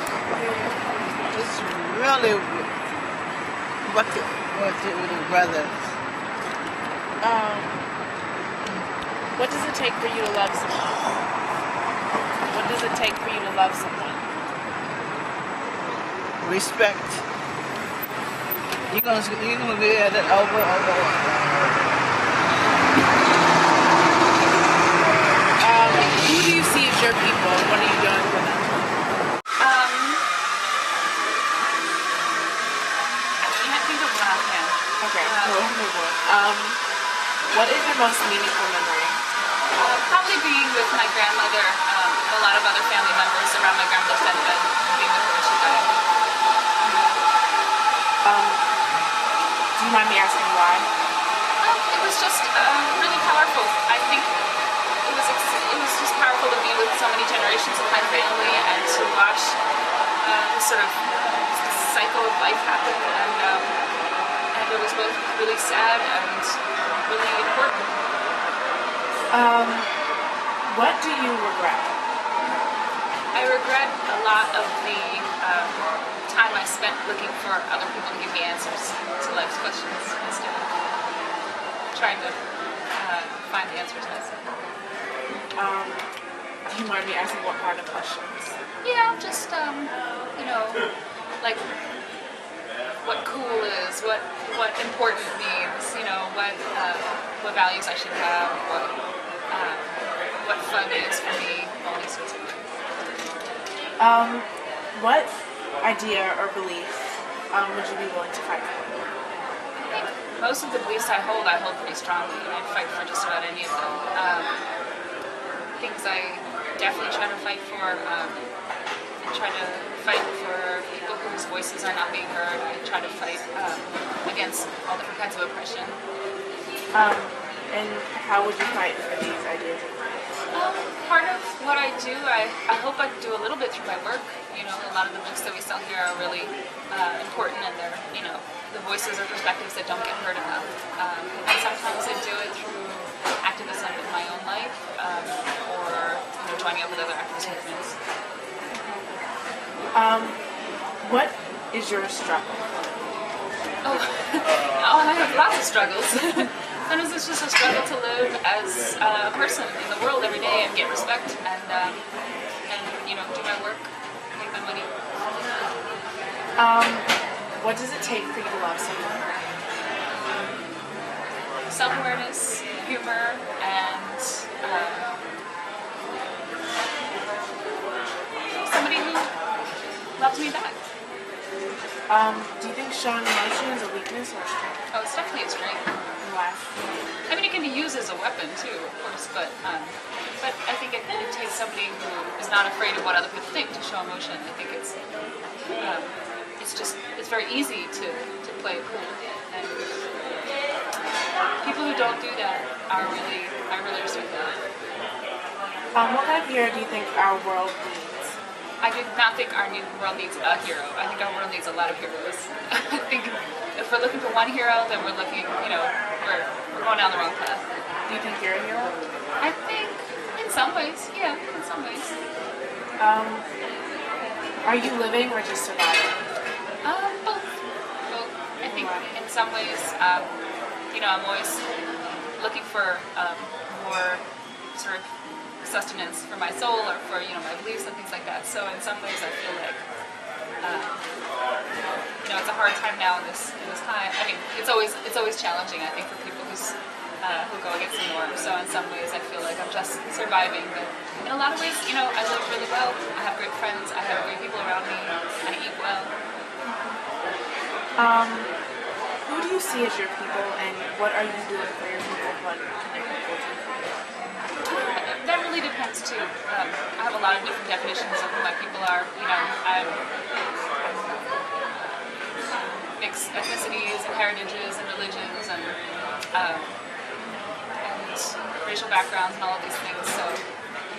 It's really work with the brothers. What does it take for you to love someone? What does it take for you to love someone? Respect. You're gonna be at it over. Who do you see as your people? What are you doing for them? I can't think of one offhand. Okay, we'll move on. What is your most meaningful memory? Probably being with my grandmother, a lot of other family members around my grandmother's deathbed, and being with her when she died. Do you mind me asking why? It was just really powerful. I think it was just powerful to be with so many generations of my family and to watch this sort of cycle of life happen. And it was both really sad and really important. What do you regret? I regret a lot of the time I spent looking for other people to give me answers to life's questions instead of trying to find the answers myself. Do you mind me asking what kind of questions? Yeah, just like what cool is, what important means, what values I should have, what fun is for me, all these sorts of things. What idea or belief would you be willing to fight for? I think most of the beliefs I hold pretty strongly, and I fight for just about any of them. Things I definitely try to fight for. I try to fight for people whose voices are not being heard. I try to fight against all different kinds of oppression. And how would you fight for these ideas? Part of what I do, I hope I do a little bit through my work. You know, a lot of the books that we sell here are really important, and they're, you know, the voices or perspectives that don't get heard enough. And sometimes I do it through activism in my own life, or joining up with other activist movements. What is your struggle? Oh, I have lots of struggles. Sometimes it's just a struggle to live as a person in the world every day and get respect and do my work, make my money. What does it take for you to love someone? Self-awareness, humor, and somebody who loves me back. Do you think showing emotion is a weakness or a strength? Oh, it's definitely a strength. Why? I mean, it can be used as a weapon too, of course, but I think it takes somebody who is not afraid of what other people think to show emotion. I think it's very easy to play it cool, and people who don't do that I really respect that. What kind of hero do you think our world needs? I do not think our new world needs a hero. I think our world needs a lot of heroes. I think if we're looking for one hero, then we're looking, we're going down the wrong path. Do you think you're a hero? I think in some ways, yeah, in some ways. Are you living or just surviving? Both. I think in some ways, I'm always looking for more sort of sustenance for my soul or for my beliefs and things like that. So in some ways, I feel like it's a hard time now in this time. I mean, it's always challenging. I think for people who go against the norm. So in some ways, I feel like I'm just surviving. But in a lot of ways, I live really well. I have great friends. I have great people around me. I eat well. Who do you see as your people, and what are you doing for your people? What can your people do for you? That really depends too. I have a lot of different definitions of who my people are. I'm mixed ethnicities and heritages and religions and racial backgrounds and all of these things. So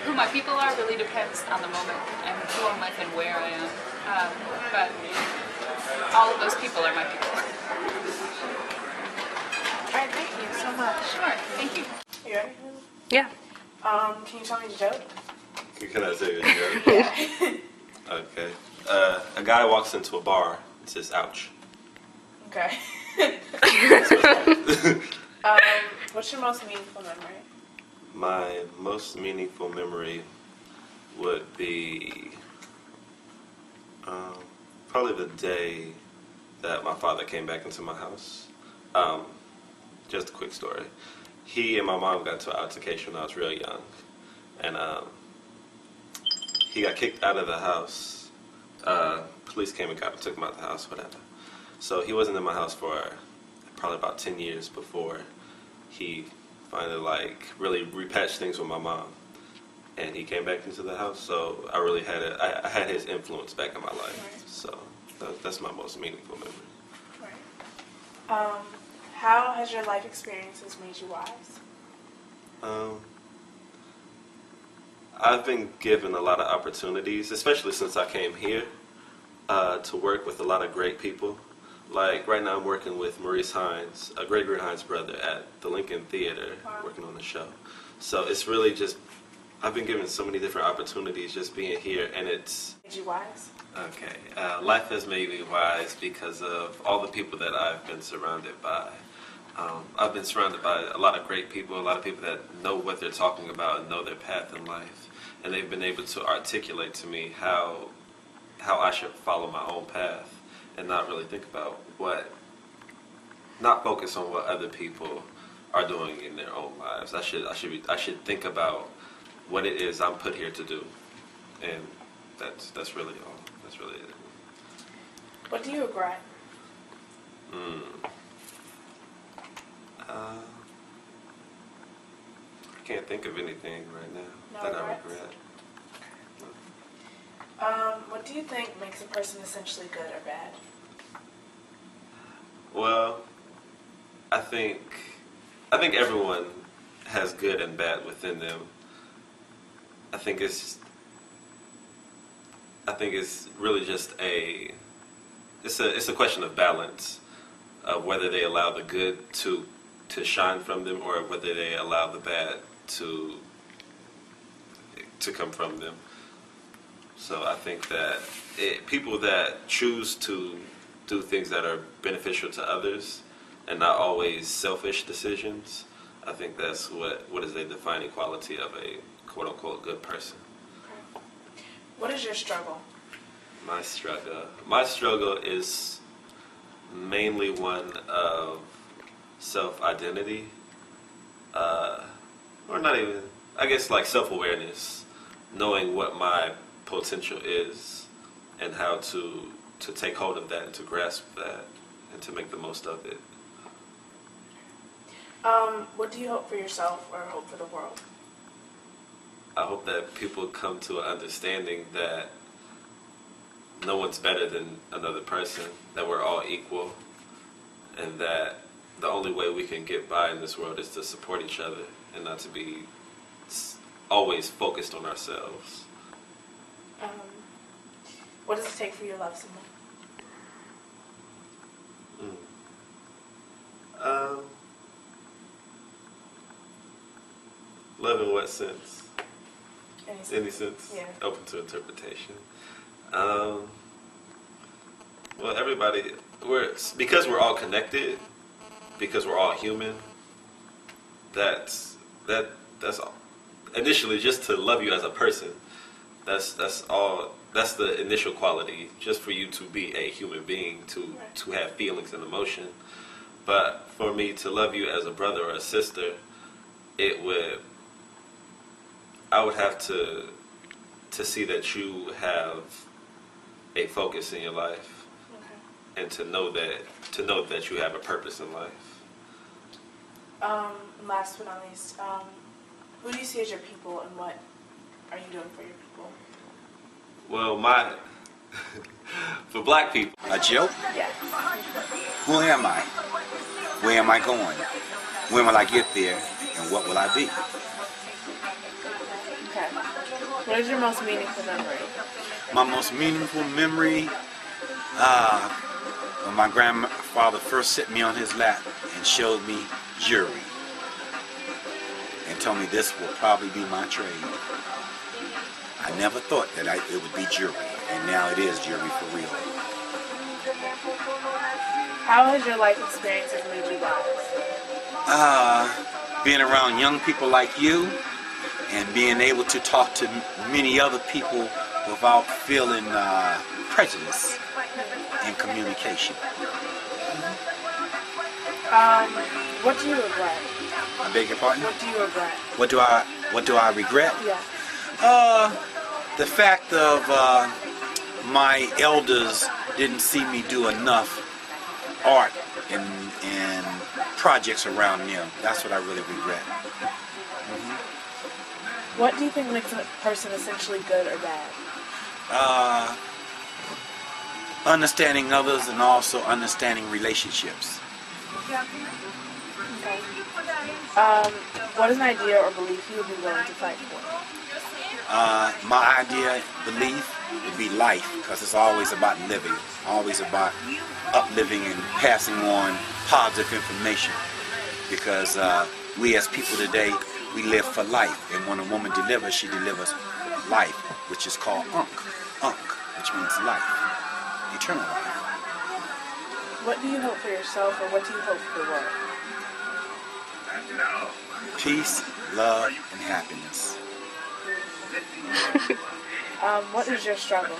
who my people are really depends on the moment and who I'm with and where I am. But all of those people are my people. Alright, thank you so much. Sure, thank you. Are you ready? Yeah. Can you tell me the joke? Can I say a joke? Yeah. Okay. A guy walks into a bar and says, "Ouch." Okay. What's your most meaningful memory? My most meaningful memory would be probably the day that my father came back into my house. Just a quick story. He and my mom got into an altercation when I was real young, and he got kicked out of the house. Police came and got him, took him out of the house, whatever. So he wasn't in my house for probably about 10 years before he finally really repatched things with my mom, and he came back into the house. So I really had I had his influence back in my life. Right. So that's my most meaningful memory. Right. How has your life experiences made you wise? I've been given a lot of opportunities, especially since I came here, to work with a lot of great people. Like right now I'm working with Maurice Hines, Gregory Hines' brother, at the Lincoln Theater, working on the show. So it's really just, I've been given so many different opportunities just being here, and it's... Made you wise? Okay. Life has made me wise because of all the people that I've been surrounded by. I've been surrounded by a lot of great people, a lot of people that know what they're talking about and know their path in life. And they've been able to articulate to me how I should follow my own path and not really think about not focus on what other people are doing in their own lives. I should think about what it is I'm put here to do. And that's really all. That's really it. What do you regret? can't think of anything right now No that I regrets? regret. What do you think makes a person essentially good or bad? Well, I think everyone has good and bad within them. I think it's really just it's a question of balance, of whether they allow the good to shine from them or whether they allow the bad to come from them. So I think that people that choose to do things that are beneficial to others and not always selfish decisions, I think that's what is a defining quality of a quote-unquote good person. What is your struggle? My struggle is mainly one of self-identity, or not even, I guess, like self-awareness, knowing what my potential is and how to take hold of that and to grasp that and to make the most of it. What do you hope for yourself or hope for the world? I hope that people come to an understanding that no one's better than another person, that we're all equal, and that the only way we can get by in this world is to support each other and not to be always focused on ourselves. What does it take for you to love someone? Love in what sense? Any sense? Yeah. Open to interpretation. Well, everybody, because we're all connected, because we're all human. That's all. Initially, just to love you as a person. That's all. That's the initial quality, just for you to be a human being, to have feelings and emotion. But for me to love you as a brother or a sister, I would have to see that you have a focus in your life, and to know that you have a purpose in life. Last but not least, who do you see as your people, and what are you doing for your people? Well, for black people. A joke? Yeah. Who am I? Where am I going? When will I get there? And what will I be? Okay. What is your most meaningful memory? My most meaningful memory, when my grandfather first set me on his lap and showed me jury and told me this will probably be my trade. I never thought that it would be jury, and now it is jury for real. How has your life experiences made you wise? Being around young people like you and being able to talk to many other people without feeling prejudice in communication. What do you regret? I beg your pardon? What do you regret? What do I regret? Yeah. The fact of my elders didn't see me do enough art and projects around them. That's what I really regret. What do you think makes a person essentially good or bad? Understanding others and also understanding relationships. Okay. What is an idea or belief you would be willing to fight for? My idea, belief, would be life, because it's always about living, always about upliving and passing on positive information. Because we as people today, we live for life, and when a woman delivers, she delivers life, which is called Unk, which means life, eternal life. What do you hope for yourself, or what do you hope for the world? Peace, love, and happiness. What is your struggle?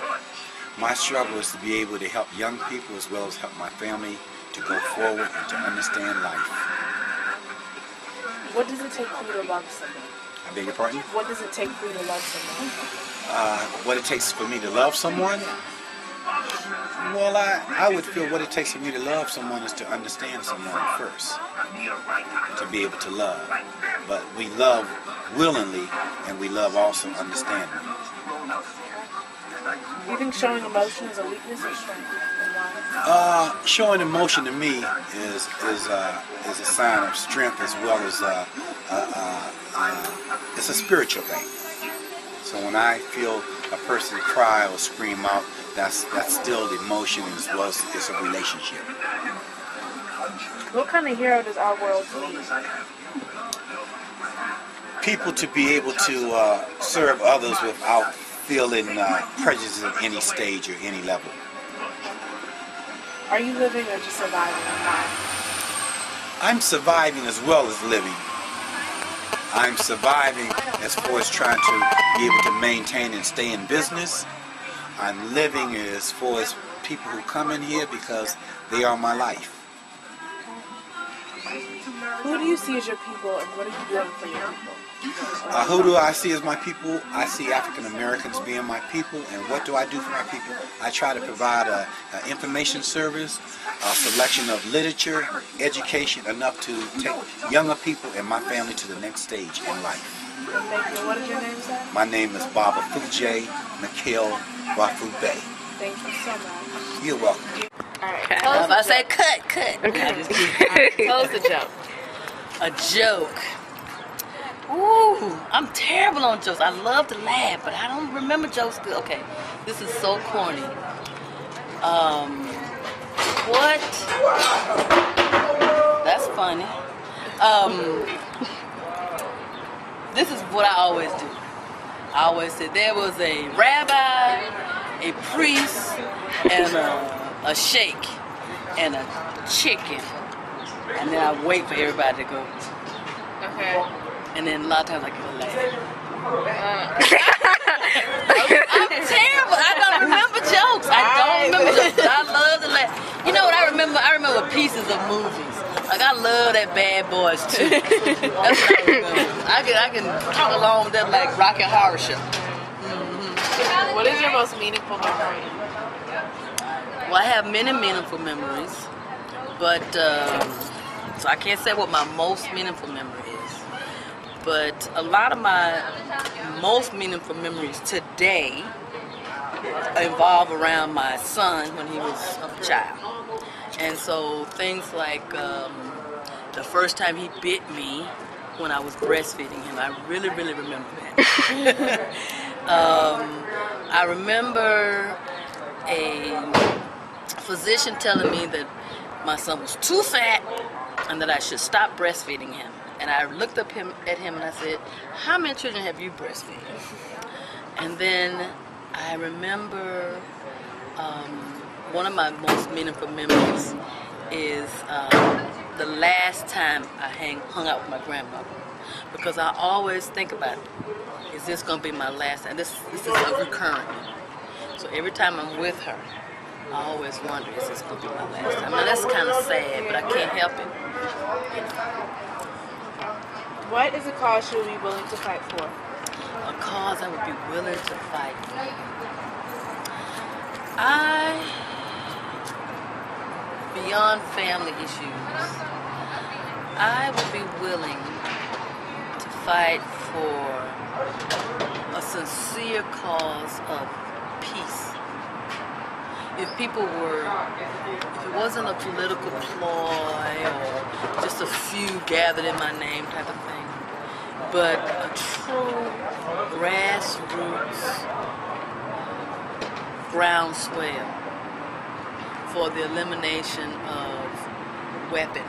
My struggle is to be able to help young people as well as help my family to go forward and to understand life. What does it take for you to love someone? I beg your pardon? What does it take for you to love someone? What it takes for me to love someone? Well, I would feel what it takes for me to love someone is to understand someone first, to be able to love. But we love willingly, and we love also understanding. Do you think showing emotion is a weakness or strength? And why? Showing emotion to me is a sign of strength as well as it's a spiritual thing. So when I feel a person cry or scream out, that's still the emotion as well as it's a relationship. What kind of hero does our world need? People to be able to serve others without feeling prejudice at any stage or any level. Are you living or just surviving? And why? I'm surviving as well as living. I'm surviving as far as trying to be able to maintain and stay in business. I'm living as far as people who come in here because they are my life. Who do you see as your people, and what are you doing for your people? Who do I see as my people? I see African Americans being my people, and what do I do for my people? I try to provide an information service, a selection of literature, education, enough to take younger people and my family to the next stage in life. Thank you. What is your name, sir? My name is Baba Fuje Mikhail Rafu Bey. Thank you so much. You're welcome. All right. If I say cut. Okay. Tell us a joke. A joke. Ooh, I'm terrible on jokes. I love to laugh, but I don't remember jokes good. Okay, this is so corny. What? That's funny. This is what I always do. I always say there was a rabbi, a priest, and a sheikh, and a chicken. And then I wait for everybody to go. Okay. And then a lot of times I get a laugh. I'm terrible. I don't remember jokes. I don't remember jokes. I love to laugh. You know what I remember? I remember pieces of movies. Like I love that Bad Boys too. That's what I remember. I can talk along with that like Rocky Horror Show. What is your most meaningful memory? Well, I have many meaningful memories, but so I can't say what my most meaningful memory is. But a lot of my most meaningful memories today involve around my son when he was a child. And so things like the first time he bit me when I was breastfeeding him, I really, really remember that. I remember a physician telling me that my son was too fat and that I should stop breastfeeding him. And I looked up at him and I said, how many children have you breastfed? And then I remember one of my most meaningful memories is the last time I hung out with my grandmother. Because I always think about, is this going to be my last time? This is a recurrent. So every time I'm with her, I always wonder, is this going to be my last time? Now that's kind of sad, but I can't help it. What is a cause you would be willing to fight for? A cause I would be willing to fight for. Beyond family issues, I would be willing to fight for a sincere cause of peace. If it wasn't a political ploy or just a few gathered in my name type of thing, but a true grassroots groundswell for the elimination of weaponry,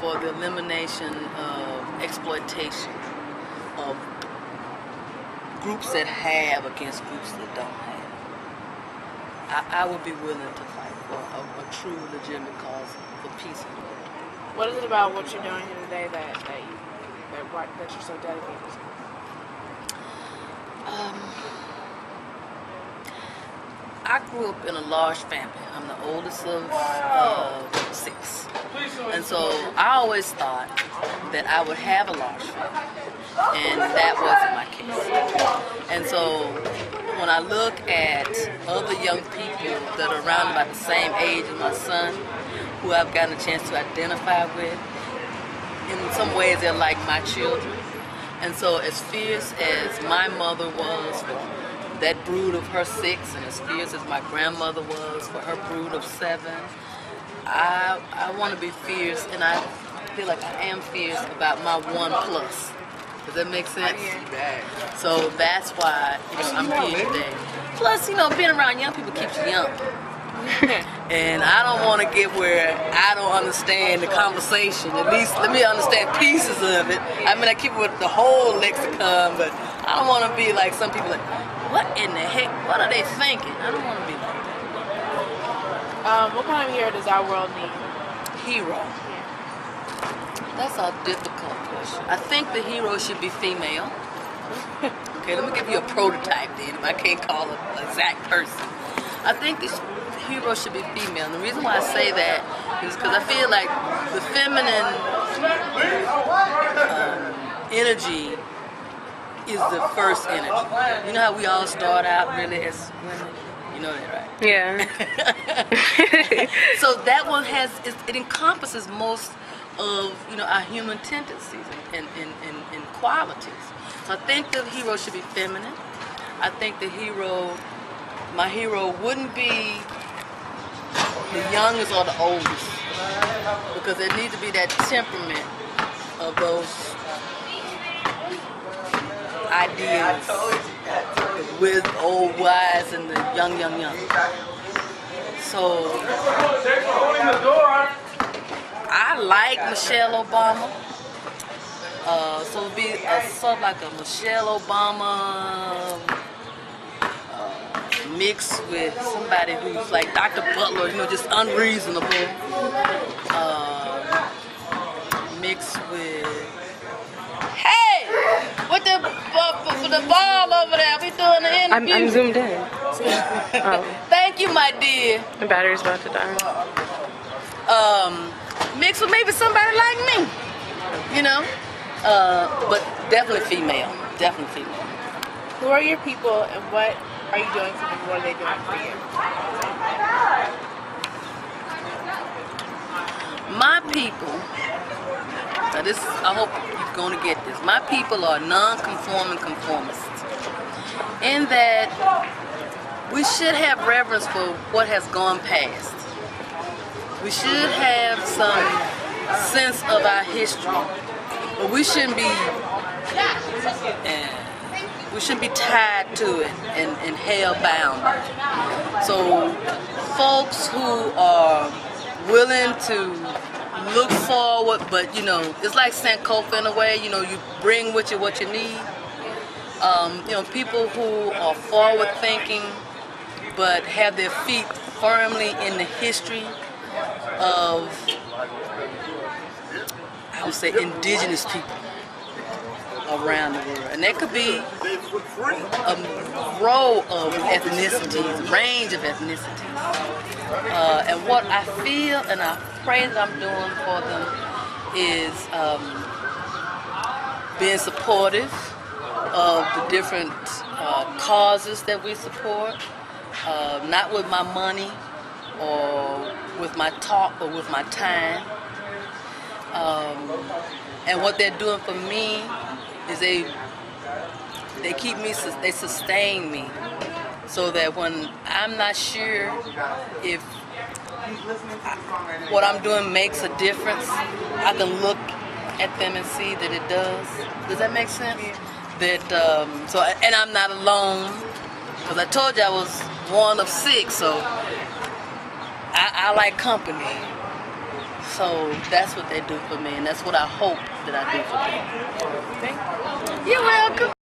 for the elimination of exploitation of groups that have against groups that don't have. I would be willing to fight for a true, legitimate cause for peace in the world. What is it about what you're doing here today that you're so dedicated to? I grew up in a large family. I'm the oldest of 6. And so I always thought that I would have a large family. And that wasn't my case. And so when I look at other young people that are around about the same age as my son, who I've gotten a chance to identify with, in some ways they're like my children. And so as fierce as my mother was for that brood of her 6, and as fierce as my grandmother was for her brood of 7, I want to be fierce, and I feel like I am fierce about my 1+. Does that make sense? So that's why I'm here today. Plus, being around young people keeps you young. And I don't want to get where I don't understand the conversation. At least let me understand pieces of it. I mean, I keep it with the whole lexicon, but I don't want to be like some people like, what in the heck? What are they thinking? I don't want to be like that. What kind of hero does our world need? Hero. That's a difficult question. I think the hero should be female. Okay, let me give you a prototype then, if I can't call it an exact person. I think this hero should be female. And the reason why I say that is because I feel like the feminine energy is the first energy. You know how we all start out really as women? You know that, right? Yeah. So that one it encompasses most of our human tendencies and qualities. So I think the hero should be feminine. I think my hero wouldn't be the youngest or the oldest, because there needs to be that temperament of those ideas, with old wise and the young. So I like Michelle Obama. So it'd be sort of like a Michelle Obama mixed with somebody who's like Dr. Butler, just unreasonable. Mixed with, hey, with the ball over there, we doing the interview. I'm zoomed in. Oh. Thank you, my dear. The battery's about to die. Mixed with maybe somebody like me, but definitely female. Definitely female. Who are your people, and what are you doing for them? What are they doing for you? My people, now this, I hope you're going to get this. My people are non-conforming conformists, in that we should have reverence for what has gone past. We should have some sense of our history, but we shouldn't be tied to it and held bound. So folks who are willing to look forward, but it's like Sankofa in a way. You bring with you what you need. People who are forward thinking, but have their feet firmly in the history of, I would say, indigenous people around the world. And that could be a row of ethnicities, range of ethnicities. And what I feel and I pray that I'm doing for them is being supportive of the different causes that we support, not with my money or with my talk, but with my time. And what they're doing for me is they keep me, they sustain me, so that when I'm not sure if what I'm doing makes a difference, I can look at them and see that it does. Does that make sense? That and I'm not alone, because I told you I was one of 6, so I like company. So that's what they do for me, and that's what I hope that I do for them. You're welcome.